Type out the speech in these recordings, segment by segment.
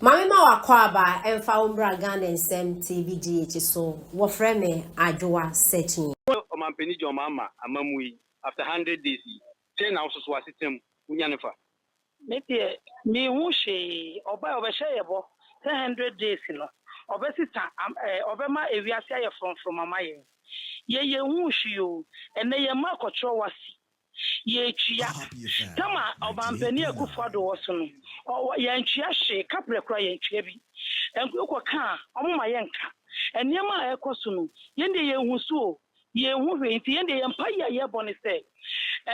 Mama wakwaba emfa umbra Ghana nsem TVGH so wofre me adwoa searching. Omampeni jo mama amamui after 100 days. Say now so system unyanefa. Me hu hwe oba obehye yebo 100 days no. Obesita obema ewiase aye from mama ye hu hwe o ene ye makotro wasi ye twia tama obampani akufado woso no ye ntwia hwe kapre kra ye ntwia bi enko ka omma ye nka enema ekoso no yende ye hu so ye hu hwe nti yende ye mpa ye bone se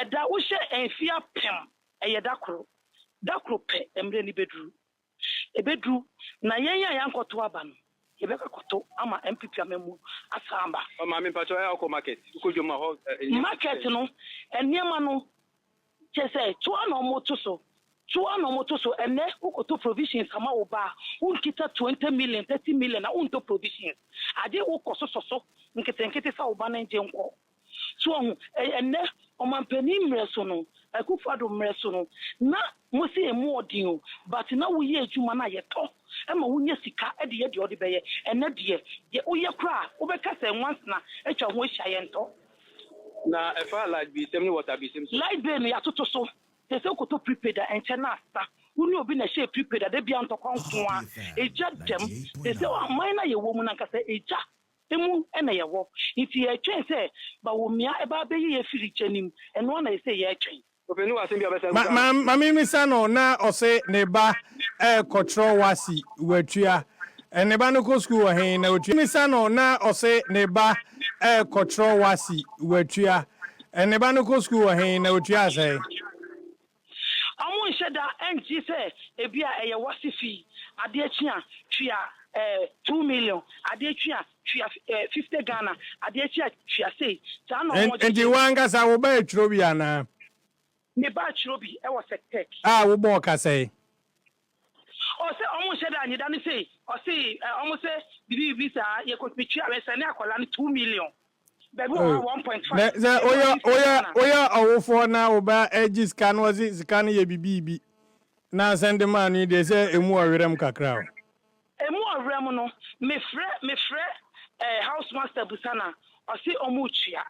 eda wo hye enfia pem eye dakro pe emre ni bedru na yen ya yankoto aba no yebeka koto ama NPP amemu asamba o ma me pacho e akọ market ukojo ma ho market no eniema no chese tuwa no moto so ene ukoto provisions ama oba unkita 20 million 30 million na unto provisions ade ukoso so nkete sa oba na nje nko so ene omampani mreso no akufado mreso no na mosi emu odin o but na wo ye adwuma na ye to ema wo nya sika ede ye de ode beye ene de ye oye kra wo be kasa once na etwa ho hia ye nto na efa like bi sem ni water bi sem like be no ya toto so te se ko to prepaid and chena sta uni obi na share prepaid de bia ntokwanko a eja dem te se o man na ye wo mu na kasa eja emu ena ye wo nti ye twen se ba wo mia e ba be ye firi chenim eno na ye se ye twen openu asem bi obesa mami misano na ose neba control wasi watua neba no ko school he na watua misano na ose neba control wasi watua neba no ko school he na watua sai amun sheda enji se ebia eye wasifi ade achia twia 2 million ade achia twia 50 Ghana ade achia twia sei ta na omo ndi wanga sa wo ba eturo bia na me ba chiro bi e wo sectek wo bo ka sai o se amun sheda anyida ni sei o se omo se bibi sa ye ko twia we se ne akola ni 2 million baby 1.5 oya awofo na wo ba egi scan wazi scan ye bibibi na send man ni de se emu awerem kakra emu awrem no me frɛ house master busana o se omo twia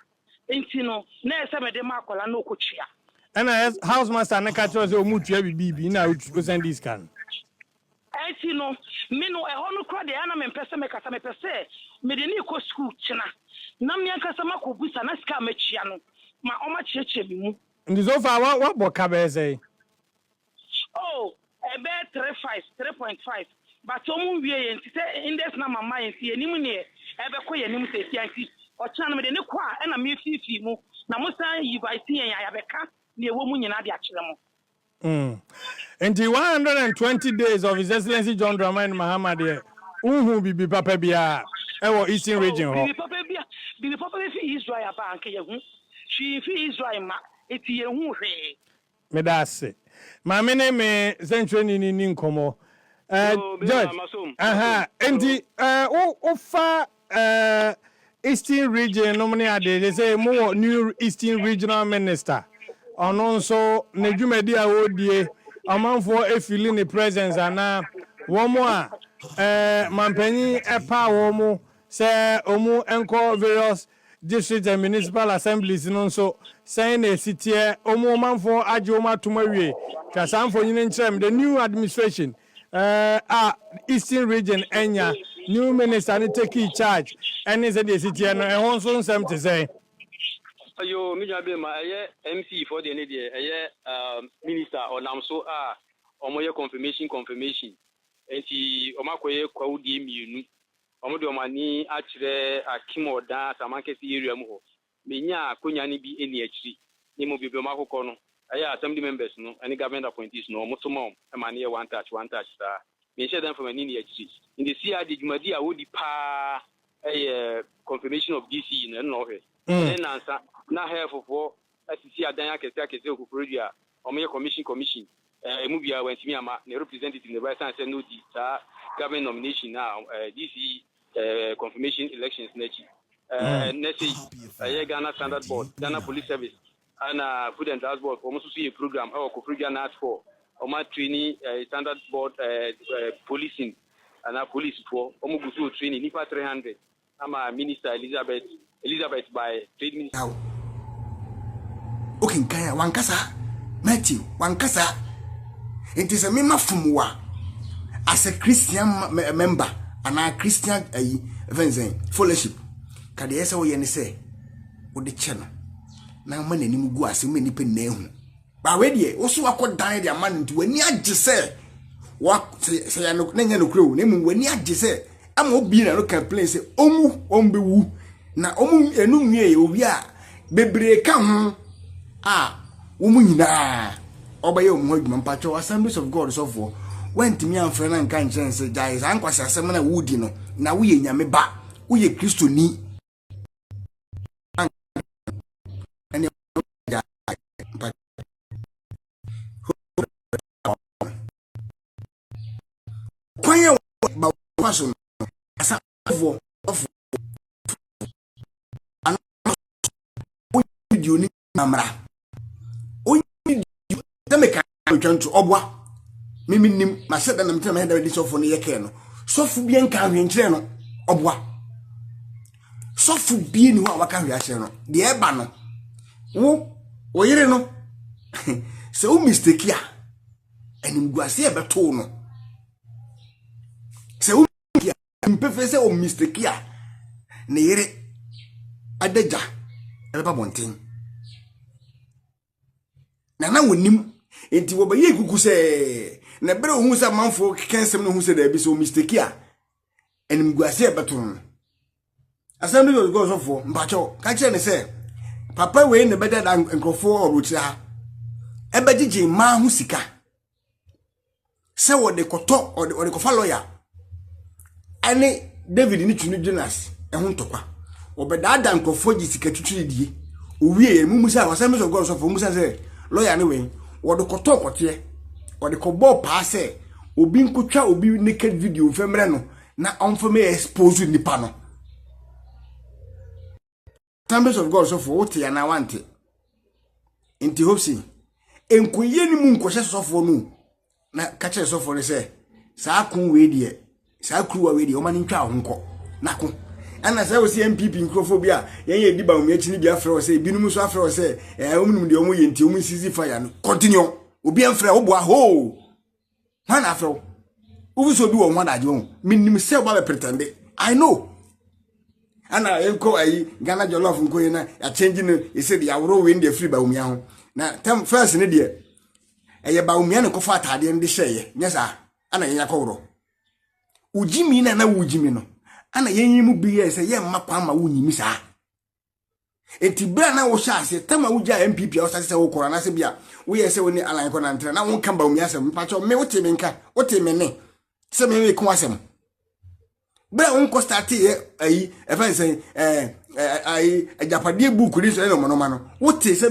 enti no na ese me de makola na okotwia ana house master na ka tro se omu twia bibibi na o send this scan enti no me no ho no kra de ana me pese me kasa me pese me de ni ko school china na me kasa makobusa na sika machia no ma o ma chiechie mi mu ndi so far wa boka be say oh ebe 3.5 but omu wie ye nti se index na mama ye nti enim ne ebe ko ye nim se tia nti o chana me de ne kwa e na me fifi mu na mo san yi ba ti ye ya beka na ewo mu nyina de akere mo and 120 days of His Excellency John Dramani Mahama there. Bibi papa bia ewo Eastern region ho. Bibi papa fi Israel ba anke ye hu. She fi Israel ma eti ye hu hwe. Me da se. Ma me ne me central ni nkomo. Judge. Endi o fa Eastern region no many ade they say more new Eastern regional minister. Ono nso na dwumadi a wodie amanfo efili ne presence ana womo a mampanyi epa womo se omu enko various district and municipal assemblies no nso say na sitie omu manfo age omu atomawie twasanfo nyine nkyerem the new administration Eastern region enya new minister ne take charge ene se de sitie no ehon so nsem te say ayo mi jabe ma eye MC for the ne de eye minister onamso omoye confirmation enti omakoye kwawudi mienu omodo omani akire akimoda samankesi area mu ho menya akonya ne bi eni akiri ne mo bibio makoko no eye assembly members no any government appointees no omotomo e ma ne ye one touch sa me share them from any ne akiri in the CRD jumadi a wodi pa eye confirmation of DC no he nansa na half for asisi adan akese okuprodua omoye commission emu bia wantimi ama ne representative ne by sense no di sa government nomination now DC confirmation elections nechi next Ghana Standard Board Ghana Police Service and Food and Transport for musu a program or okuprodua na for oma training standard board policing and police for omo gusu training nipa 300 ama minister Elizabeth by trade minister okay nkaya wankasa Matthew wankasa it is a member from wa as a Christian member and a Christian fellowship kade yesa wo ye ne se wo de che no na ma nanim gu ase me nipa na ehu ba we de wo so akodan de ama nti wani agye se wa se ya no nya no kuro ne mu wani agye se ama obi na no complain se omu ombewu na omu enu nwie obi a bebre ka ho a wo mu nyina obaye omu adwuma mpacho Assemblies of God so for went me and friend and kan chen se jai san kwase asem na wudi no na wo ye nyame ba wo ye Kristo ni ene kwanya ba kwaso asa of an video ni amra o teme kan twanto obwa mimi nim ma se da na mtema heda di sofo no yeke no sofo bi enka hwenkire no obwa sofo bi ni ho waka hwe ahye no de eba no wo yire no se o mistake a enim guase e beto no se o mpefe se o mistake a ne yire adaja e beba bonten na wonim enti wo ba ye kuku se na bere ohun sa manfo kensem no hu se da bi so mistake a enim guase e beto no Assembly of God for mpacho ka kire ne se papa we ne beda da nkrofo orochira ha ebegigi ma hu sika se wo de koto o de kofa lawyer ane David ni tunu Jonas ehun tokwa obeda da nkrofo gi sika tuturi die owie mu musa Assembly of God for musa se lawyer ne we wo de koto kote wo de kobo pa se obi nkotwa obi naked video femre no na onfome expose nipa no Assemblies of God so for what ya na wante inti hopsi enkoye ni mu nkoshe sofo no na ka kire sofo ne se saa kun we die saa kruwa we die o mani ntwa honko nako ana say wo se NPP nkrofobia yen ye diba omi achi ni bia frɛ wo se binum so afrɛ wo se omunum de omu ye nti omu sisi fire no continue obi enfrɛ wo bo a ho man afrɛ wo ubi so bi wo ho adaje wo minim se wo ba pretend I know ana enko ayi Ghana jollof nko ye na ya change no e se de awro we ndi free ba umia ho na tem first ne de eye ba umia ne ko fa atade ndi hyeye nyesa ana yenya kowro ujimi na wujimi no ana yenyi mu bi ye se ye mapa ma wunyimi saa enti bra na wo sha ase tema wuja NPP o sase wo kora na se bia wo ye se woni alan ko na ntra na won kan ba umia se mpacho me wote me nka wote me ne se me ko asem bra unko start ye ayi e fa say ayi ajapade book ri so no mono ma no wote se